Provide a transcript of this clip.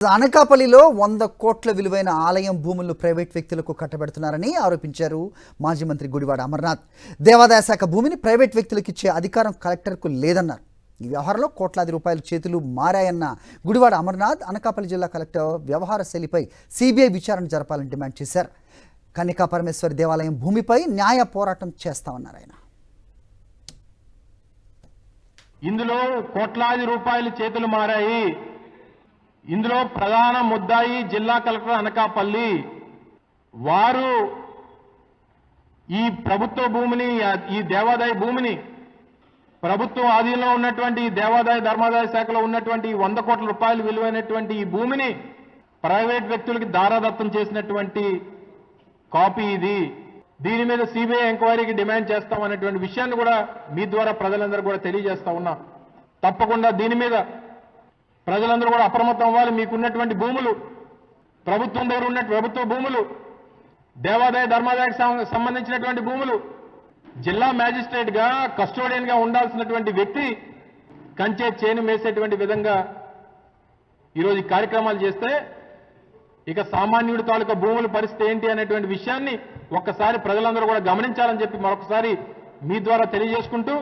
అనకాపల్లిలో 100 కోట్ల విలువైన ఆలయం భూములను ప్రైవేట్ వ్యక్తులకు కట్టబెడుతున్నారని ఆరోపించారు మాజీ మంత్రి గుడివాడ అమర్నాథ్. దేవాదాయ శాఖ భూమిని ప్రైవేట్ వ్యక్తులకు ఇచ్చే అధికారం కలెక్టర్కు లేదన్నారు. ఈ వ్యవహారంలో కోట్లాది రూపాయల చేతులు మారాయన్న గుడివాడ అమర్నాథ్ అనకాపల్లి జిల్లా కలెక్టర్ వ్యవహార శైలిపై సిబిఐ విచారణ జరపాలని డిమాండ్ చేశారు. కన్యకా పరమేశ్వరి దేవాలయం భూమిపై న్యాయ పోరాటం చేస్తామన్నారు ఆయన. ఇందులో కోట్లాది రూపాయల చేతులు మారాయి. ఇందులో ప్రధాన ముద్దాయి జిల్లా కలెక్టర్ అనకాపల్లి. వారు ఈ ప్రభుత్వ భూమిని, ఈ దేవాదాయ భూమిని, ప్రభుత్వం ఆధీనంలో ఉన్నటువంటి దేవాదాయ ధర్మాదాయ శాఖలో ఉన్నటువంటి 100 కోట్ల రూపాయలు విలువైనటువంటి ఈ భూమిని ప్రైవేట్ వ్యక్తులకి దారాదత్తం చేసినటువంటి కాపీ ఇది. దీని మీద సిబిఐ ఎంక్వైరీకి డిమాండ్ చేస్తామనేటువంటి విషయాన్ని కూడా మీ ద్వారా ప్రజలందరూ కూడా తెలియజేస్తా ఉన్నాం. తప్పకుండా దీని మీద ప్రజలందరూ కూడా అప్రమత్తం అవ్వాలి. మీకున్నటువంటి భూములు, ప్రభుత్వం దగ్గర ఉన్న ప్రభుత్వ భూములు, దేవాదాయ ధర్మాదాయకు సంబంధించినటువంటి భూములు, జిల్లా మ్యాజిస్ట్రేట్ గా కస్టోడియన్ గా ఉండాల్సినటువంటి వ్యక్తి కంచే చేను మేసేటువంటి విధంగా ఈరోజు ఈ కార్యక్రమాలు చేస్తే ఇక సామాన్యుడి తాలూకా భూముల పరిస్థితి ఏంటి అనేటువంటి విషయాన్ని ఒక్కసారి ప్రజలందరూ కూడా గమనించాలని చెప్పి మరొకసారి మీ ద్వారా తెలియజేసుకుంటూ